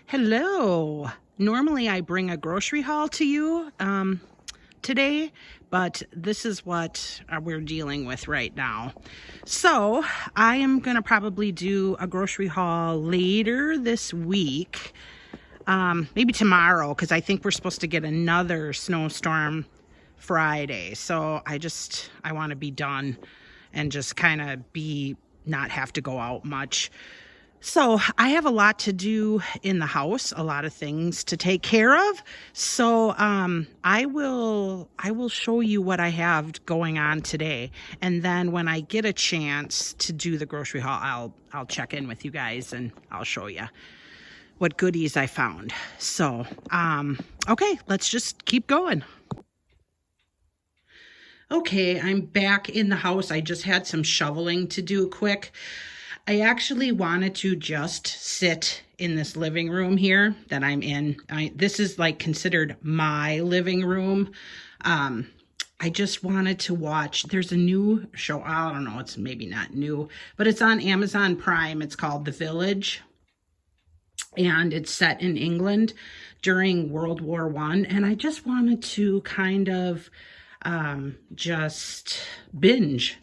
Hello. Normally I bring a grocery haul to you today, but this is what we're dealing with right now. So I am going to probably do a grocery haul later this week, maybe tomorrow, because I think we're supposed to get another snowstorm Friday. So I want to be done and just kind of not have to go out much. So I have a lot to do in the house, a lot of things to take care of. So I will show you what I have going on today, and then when I get a chance to do the grocery haul, I'll check in with you guys and I'll show you what goodies I found. So okay, let's just keep going. Okay, I'm back in the house. I just had some shoveling to do quick. I actually wanted to just sit in this living room here that I'm in. This is like considered my living room. I just wanted to watch. There's a new show. I don't know. It's maybe not new, but it's on Amazon Prime. It's called The Village. And it's set in England during World War I. And I just wanted to kind of just binge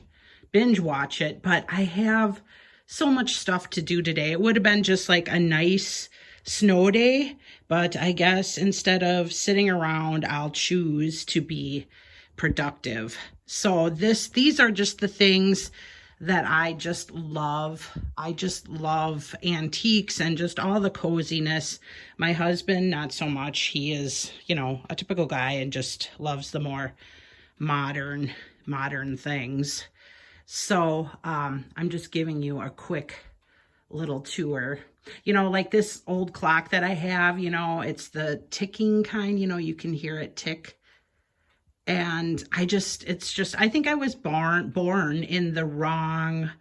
watch it. But I have so much stuff to do today. It would have been just like a nice snow day, but I guess instead of sitting around, I'll choose to be productive. So these are just the things that I just love. I just love antiques and just all the coziness. My husband, not so much. He is, a typical guy and just loves the more modern things. So I'm just giving you a quick little tour. Like this old clock that I have, it's the ticking kind, you can hear it tick. And I think I was born in the wrong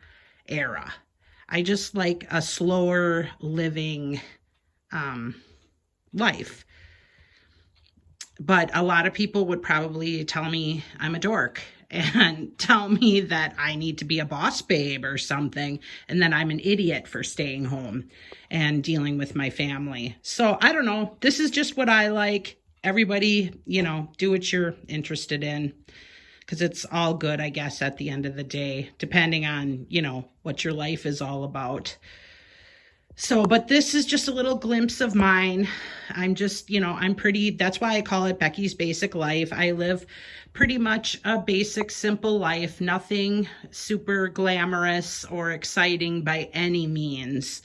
era. I just like a slower living life. But a lot of people would probably tell me I'm a dork and tell me that I need to be a boss babe or something, and that I'm an idiot for staying home and dealing with my family. So I don't know. This is just what I like. Everybody, do what you're interested in, because it's all good, I guess, at the end of the day, depending on, what your life is all about. So, but this is just a little glimpse of mine. I'm just, that's why I call it Becky's Basic Life. I live pretty much a basic, simple life, nothing super glamorous or exciting by any means.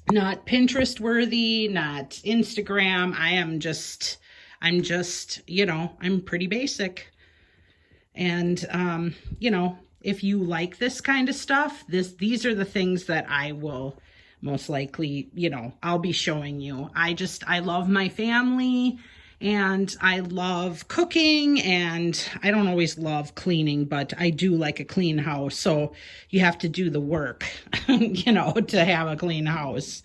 Not Pinterest worthy, not Instagram. I'm just, I'm pretty basic. And, if you like this kind of stuff, these are the things that I will most likely, I'll be showing you. I love my family, and I love cooking, and I don't always love cleaning, but I do like a clean house. So you have to do the work, to have a clean house.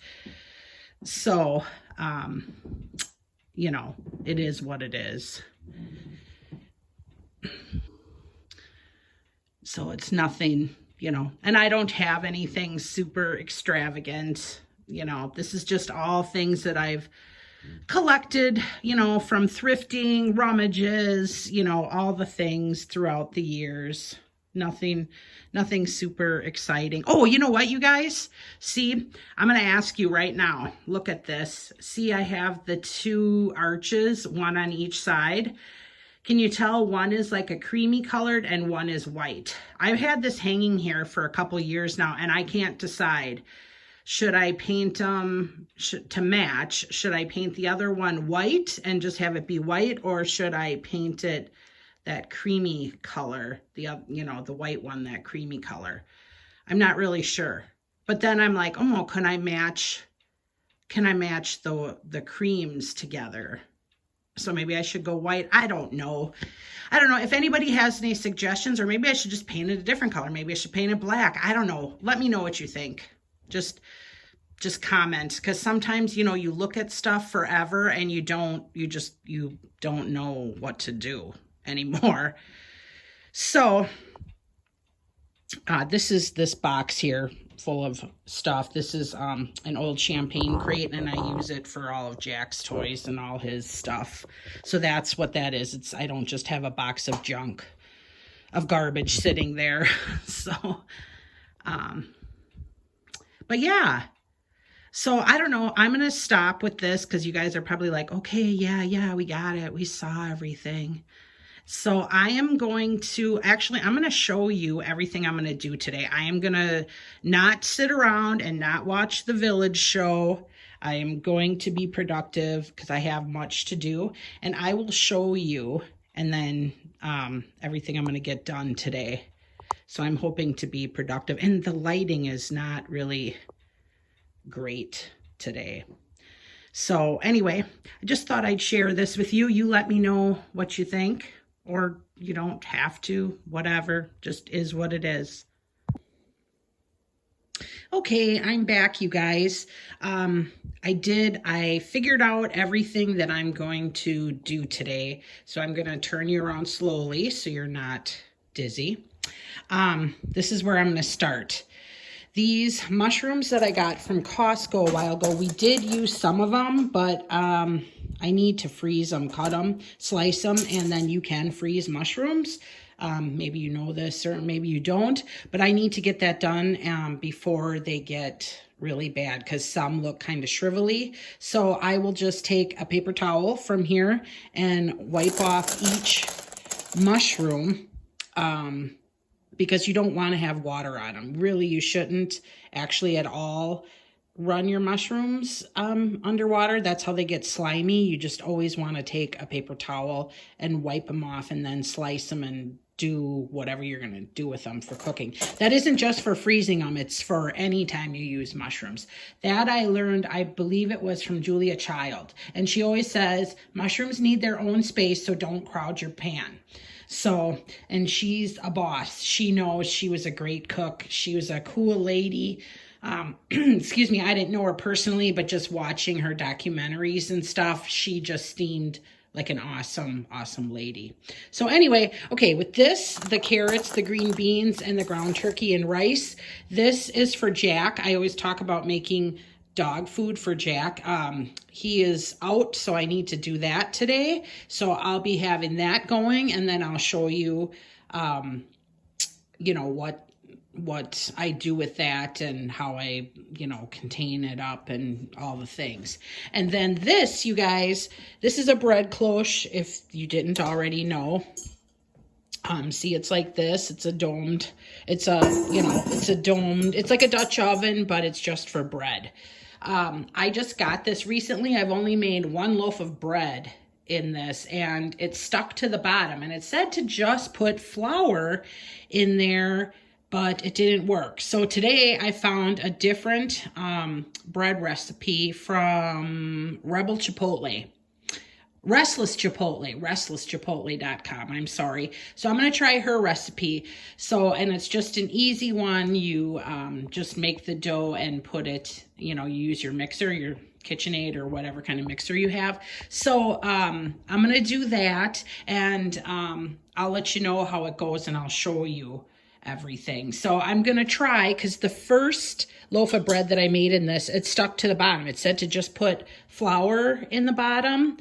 So, it is what it is. So it's nothing, and I don't have anything super extravagant. This is just all things that I've collected, from thrifting, rummages, all the things throughout the years. Nothing super exciting. Oh, you know what, you guys? See, I'm going to ask you right now. Look at this. See, I have the two arches, one on each side. Can you tell one is like a creamy colored and one is white? I've had this hanging here for a couple years now, and I can't decide. Should I paint them to match? Should I paint the other one white and just have it be white, or should I paint it that creamy color, the white one, that creamy color? I'm not really sure. But then I'm like, oh, can I match the creams together? So maybe I should go white. I don't know. If anybody has any suggestions, or maybe I should just paint it a different color. Maybe I should paint it black. I don't know. Let me know what you think. Just comment, because sometimes, you look at stuff forever and you don't know what to do anymore. So this is this box here full of stuff. This is an old champagne crate, and I use it for all of Jack's toys and all his stuff. So that's what that is. I don't just have a box of junk, of garbage sitting there. So, but yeah. So I don't know. I'm going to stop with this because you guys are probably like, okay, yeah, we got it. We saw everything. So I am going to, actually, I'm going to show you everything I'm going to do today. I am going to not sit around and not watch the Village show. I am going to be productive because I have much to do. And I will show you and then everything I'm going to get done today. So I'm hoping to be productive. And the lighting is not really great today. So anyway, I just thought I'd share this with you. You let me know what you think. Or you don't have to, whatever, just is what it is. Okay, I'm back, you guys. I figured out everything that I'm going to do today. So I'm going to turn you around slowly so you're not dizzy. This is where I'm going to start. These mushrooms that I got from Costco a while ago, we did use some of them, but I need to freeze them, cut them, slice them, and then you can freeze mushrooms. Maybe you know this or maybe you don't, but I need to get that done before they get really bad because some look kind of shrivelly. So I will just take a paper towel from here and wipe off each mushroom because you don't want to have water on them. Really, you shouldn't actually at all run your mushrooms underwater. That's how they get slimy. You just always want to take a paper towel and wipe them off and then slice them and do whatever you're going to do with them for cooking. That isn't just for freezing them. It's for any time you use mushrooms. That I learned, I believe it was from Julia Child. And she always says, mushrooms need their own space, so don't crowd your pan. So, and she's a boss. She knows. She was a great cook. She was a cool lady. Excuse me, I didn't know her personally, but just watching her documentaries and stuff, she just seemed like an awesome, awesome lady. So anyway, okay, with this, the carrots, the green beans, and the ground turkey and rice, this is for Jack. I always talk about making dog food for Jack. He is out, so I need to do that today. So I'll be having that going, and then I'll show you, you know, what I do with that and how I, you know, contain it up and all the things. And then this, you guys, this is a bread cloche, if you didn't already know. See, it's like this. It's a domed, it's a, you know, it's a domed, it's like a Dutch oven, but it's just for bread. I just got this recently. I've only made one loaf of bread in this, and it stuck to the bottom, and it said to just put flour in there, but it didn't work. So today I found a different bread recipe from Rebel Chipotle. Restless Chipotle, restlesschipotle.com. I'm sorry. So I'm going to try her recipe. So, and it's just an easy one. You just make the dough and put it, you know, you use your mixer, your KitchenAid or whatever kind of mixer you have. So I'm going to do that, and I'll let you know how it goes, and I'll show you everything. So I'm going to try, because the first loaf of bread that I made in this, it stuck to the bottom. It said to just put flour in the bottom,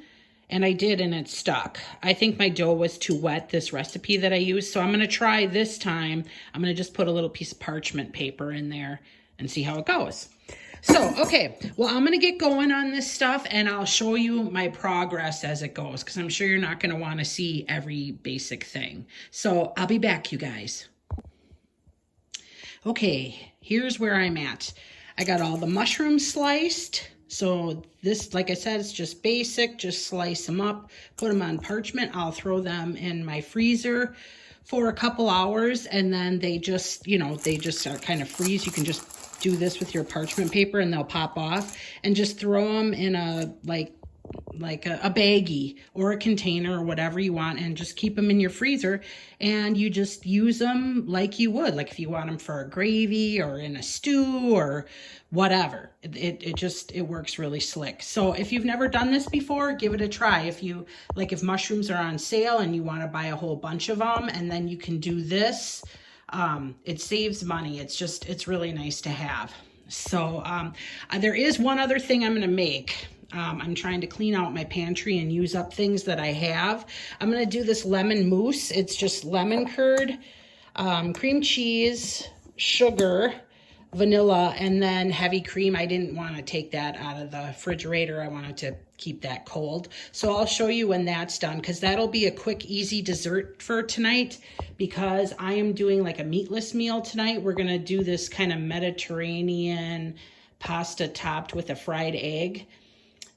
and I did, and it stuck. I think my dough was too wet, this recipe that I used. So I'm going to try this time. I'm going to just put a little piece of parchment paper in there and see how it goes. So, okay, well, I'm going to get going on this stuff, and I'll show you my progress as it goes, because I'm sure you're not going to want to see every basic thing. So I'll be back, you guys. Okay, here's where I'm at. I got all the mushrooms sliced. So this, like I said, it's just basic. Just slice them up, put them on parchment. I'll throw them in my freezer for a couple hours, and then they just, you know, they just start kind of freeze. You can just do this with your parchment paper and they'll pop off, and just throw them in a, like a baggie or a container or whatever you want, and just keep them in your freezer, and you just use them like you would, like if you want them for a gravy or in a stew or whatever. It works really slick. So if you've never done this before, give it a try. If mushrooms are on sale and you want to buy a whole bunch of them, and then you can do this It saves money. It's really nice to have. So there is one other thing I'm going to make. I'm trying to clean out my pantry and use up things that I have. I'm going to do this lemon mousse. It's just lemon curd, cream cheese, sugar, vanilla, and then heavy cream. I didn't want to take that out of the refrigerator. I wanted to keep that cold. So I'll show you when that's done, because that'll be a quick, easy dessert for tonight, because I am doing like a meatless meal tonight. We're going to do this kind of Mediterranean pasta topped with a fried egg.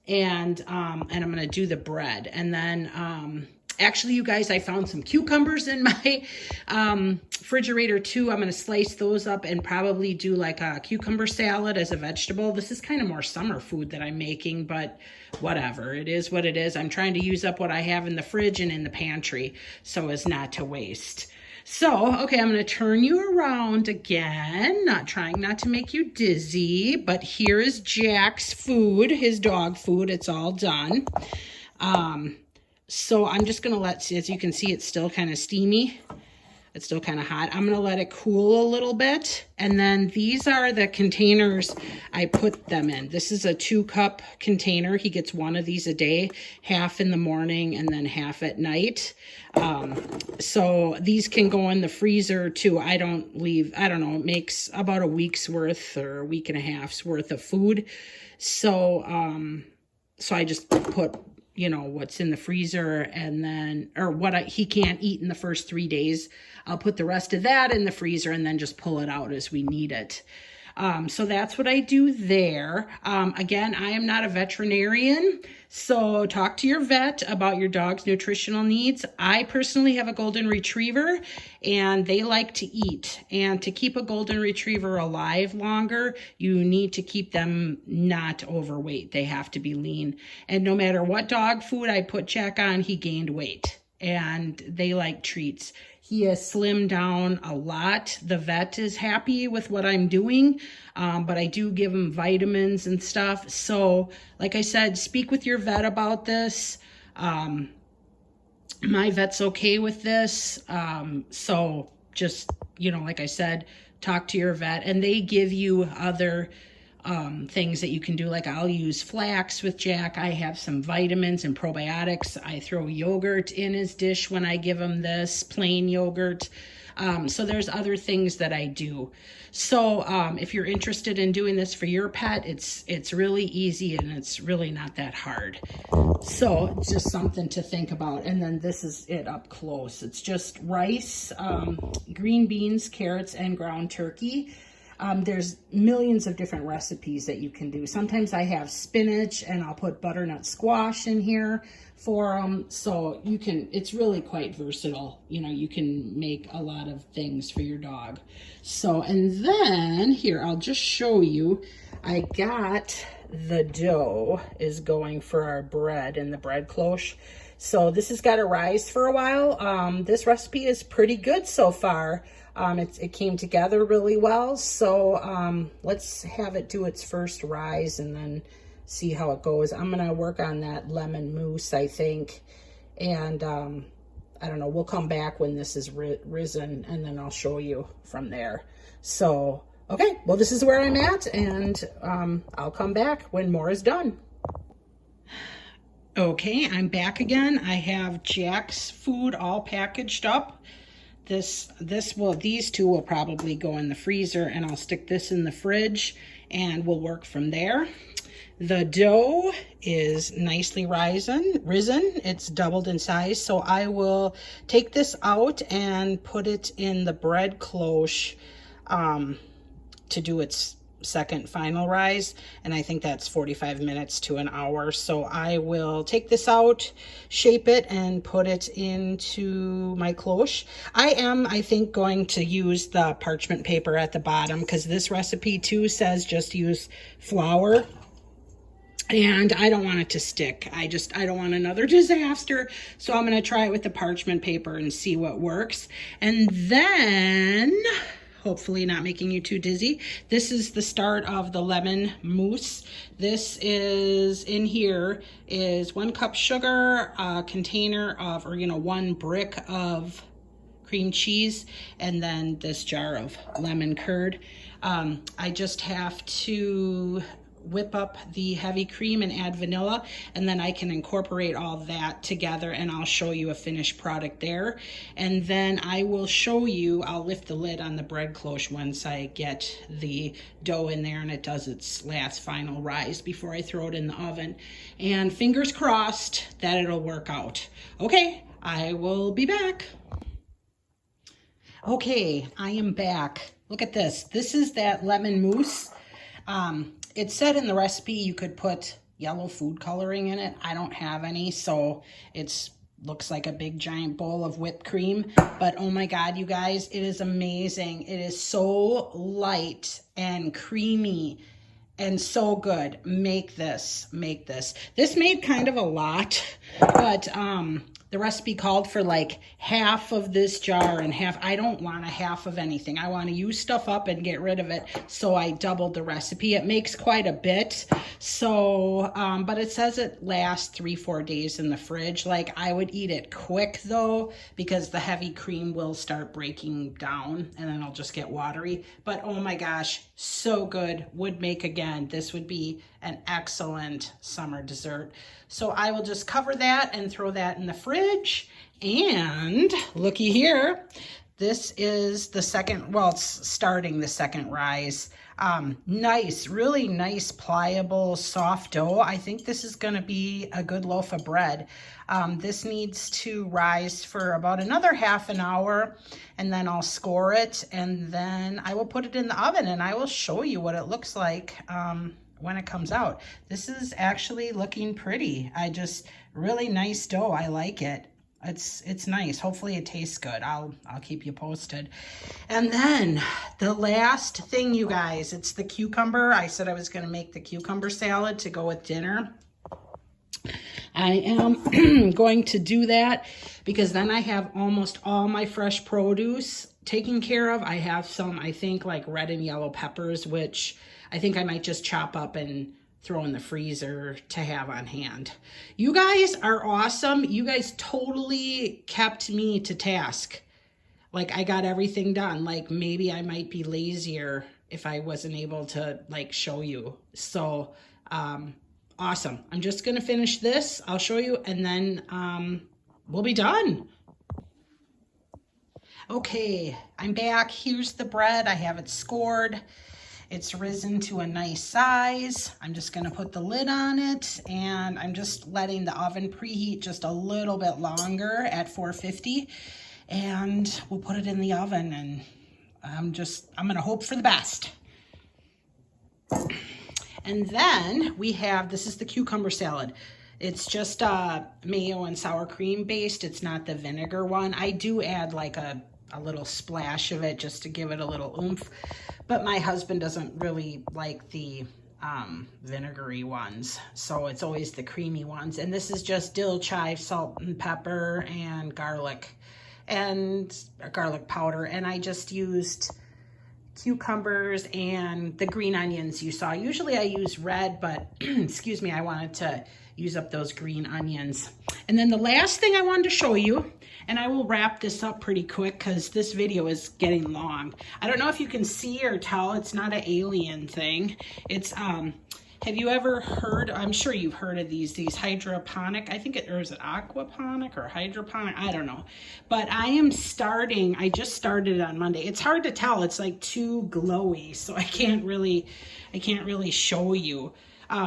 And I'm going to do the bread. And then, actually, you guys, I found some cucumbers in my refrigerator too. I'm going to slice those up and probably do like a cucumber salad as a vegetable. This is kind of more summer food that I'm making, but whatever. It is what it is. I'm trying to use up what I have in the fridge and in the pantry so as not to waste. So, okay, I'm going to turn you around again, trying not to make you dizzy, but here is Jack's food, his dog food. It's all done. So I'm just going to let, as you can see, it's still kind of steamy. It's still kind of hot. I'm going to let it cool a little bit. And then these are the containers I put them in. This is a 2-cup container. He gets one of these a day, half in the morning and then half at night. So these can go in the freezer too. I don't know, it makes about a week's worth or a week and a half's worth of food. So, so I just put, you know, what's in the freezer, and then, or what he can't eat in the first 3 days. I'll put the rest of that in the freezer and then just pull it out as we need it. So that's what I do there. Again, I am not a veterinarian, so talk to your vet about your dog's nutritional needs. I personally have a golden retriever, and they like to eat. And to keep a golden retriever alive longer, you need to keep them not overweight. They have to be lean. And no matter what dog food I put Jack on, he gained weight. And they like treats. He has slimmed down a lot. The vet is happy with what I'm doing, but I do give him vitamins and stuff. So, like I said, speak with your vet about this. My vet's okay with this. So just, you know, like I said, talk to your vet, and they give you other things that you can do. Like I'll use flax with Jack. I have some vitamins and probiotics. I throw yogurt in his dish when I give him this, plain yogurt. So there's other things that I do. So if you're interested in doing this for your pet, it's really easy, and it's really not that hard. So it's just something to think about. And then this is it up close. It's just rice, green beans, carrots, and ground turkey. There's millions of different recipes that you can do. Sometimes I have spinach, and I'll put butternut squash in here for them. So you can, it's really quite versatile. You know, you can make a lot of things for your dog. So, and then here, I'll just show you, I got the dough is going for our bread in the bread cloche. So this has got to rise for a while. This recipe is pretty good so far. It came together really well. So let's have it do its first rise and then see how it goes. I'm going to work on that lemon mousse, I think. And I don't know, we'll come back when this is risen, and then I'll show you from there. So, okay, well, this is where I'm at, and I'll come back when more is done. Okay, I'm back again. I have Jack's food all packaged up. These two will probably go in the freezer, and I'll stick this in the fridge, and we'll work from there. The dough is nicely risen. It's doubled in size, so I will take this out and put it in the bread cloche to do its second final rise, and I think that's 45 minutes to an hour. So I will take this out, shape it, and put it into my cloche. I think going to use the parchment paper at the bottom, because this recipe too says just use flour, and I don't want it to stick. I don't want another disaster. So I'm going to try it with the parchment paper and see what works. And then, hopefully not making you too dizzy, this is the start of the lemon mousse. This is, in here is 1 cup sugar, a container of, or 1 brick of cream cheese, and then this jar of lemon curd. I just have to whip up the heavy cream and add vanilla, and then I can incorporate all that together, and I'll show you a finished product there. And then I will show you, I'll lift the lid on the bread cloche once I get the dough in there and it does its last final rise before I throw it in the oven. And fingers crossed that it'll work out. Okay, I will be back. Okay, I am back. Look at this. This is that lemon mousse. It said in the recipe you could put yellow food coloring in it. I don't have any, so it's looks like a big giant bowl of whipped cream. But oh my God, you guys, it is amazing. It is so light and creamy and so good. Make this. This made kind of a lot, but the recipe called for like half of this jar and half. I don't want a half of anything. I want to use stuff up and get rid of it. So I doubled the recipe. It makes quite a bit. So, but it says it lasts 3-4 days in the fridge. Like, I would eat it quick though, because the heavy cream will start breaking down and then it'll just get watery. But oh my gosh, so good. Would make again. This would be an excellent summer dessert. So I will just cover that and throw that in the fridge. And looky here, this is the second, well, it's starting the second rise. Nice, really nice, pliable, soft dough. I think this is gonna be a good loaf of bread. This needs to rise for about another half an hour, and then I'll score it, and then I will put it in the oven, and I will show you what it looks like when it comes out. This is actually looking pretty. Really nice dough. I like it. It's nice. Hopefully it tastes good. I'll keep you posted. And then the last thing, you guys, it's the cucumber. I said I was going to make the cucumber salad to go with dinner. I am going to do that because then I have almost all my fresh produce taken care of. I have some, I think, like red and yellow peppers, which I think I might just chop up and throw in the freezer to have on hand. You guys are awesome. You guys totally kept me to task. Like, I got everything done. Like, maybe I might be lazier if I wasn't able to like show you. So awesome. I'm just gonna finish this. I'll show you, and then we'll be done. Okay, I'm back. Here's the bread. I have it scored. It's risen to a nice size. I'm just gonna put the lid on it, and I'm just letting the oven preheat just a little bit longer at 450, and we'll put it in the oven, and I'm gonna hope for the best. And then we have, this is the cucumber salad. It's just mayo and sour cream based. It's not the vinegar one. I do add like a little splash of it just to give it a little oomph. But my husband doesn't really like the vinegary ones. So it's always the creamy ones. And this is just dill, chive, salt and pepper, and garlic powder. And I just used cucumbers and the green onions you saw. Usually I use red, but excuse me, I wanted to use up those green onions. And then the last thing I wanted to show you, and I will wrap this up pretty quick because this video is getting long. I don't know if you can see or tell, it's not an alien thing. It's, have you ever heard, I'm sure you've heard of these hydroponic, I think or is it aquaponic or hydroponic? I don't know. But I just started on Monday. It's hard to tell, it's like too glowy, so I can't really show you.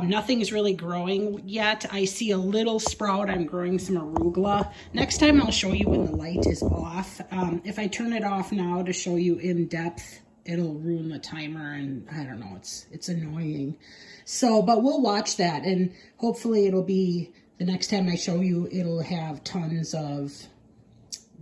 Nothing is really growing yet. I see a little sprout. I'm growing some arugula. Next time I'll show you when the light is off. If I turn it off now to show you in depth, it'll ruin the timer, and I don't know, it's annoying. So, but we'll watch that, and hopefully it'll be, the next time I show you, it'll have tons of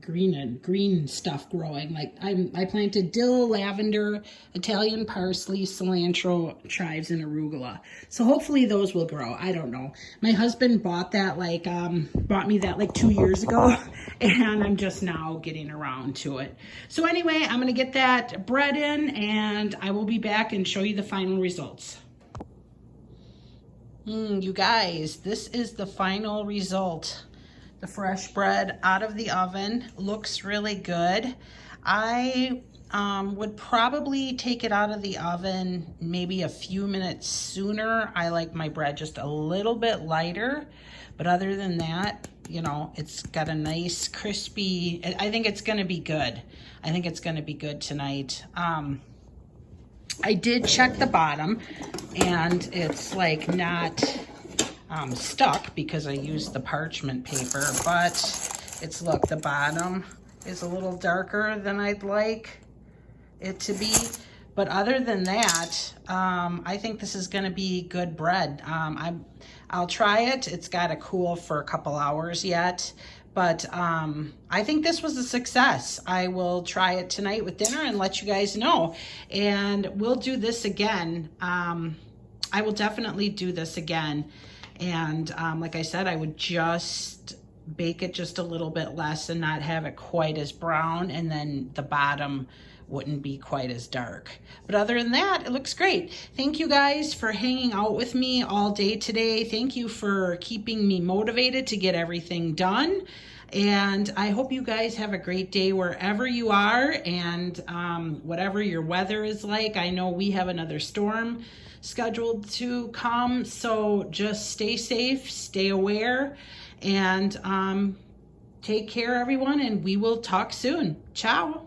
green stuff growing. Like I planted dill, lavender, Italian parsley, cilantro, chives, and arugula. So hopefully those will grow. I don't know. My husband bought me that like 2 years ago, and I'm just now getting around to it. So anyway, I'm gonna get that bread in, and I will be back and show you the final results. You guys, this is the final result. the fresh bread out of the oven. Looks really good. I would probably take it out of the oven maybe a few minutes sooner. I like my bread just a little bit lighter, but other than that, you know, it's got a nice crispy, I think it's gonna be good. I think it's gonna be good tonight. I did check the bottom and it's like not stuck because I used the parchment paper, but it's, look, the bottom is a little darker than I'd like it to be. But other than that, I think this is gonna be good bread. I'll try it. It's got to cool for a couple hours yet, but I think this was a success. I will try it tonight with dinner and let you guys know. And we'll do this again. I will definitely do this again. And like I said, I would just bake it just a little bit less and not have it quite as brown, and then the bottom wouldn't be quite as dark. But other than that, it looks great. Thank you guys for hanging out with me all day today. Thank you for keeping me motivated to get everything done. And I hope you guys have a great day wherever you are, and whatever your weather is like. I know we have another storm scheduled to come, so just stay safe, stay aware, and take care, everyone, and we will talk soon. Ciao.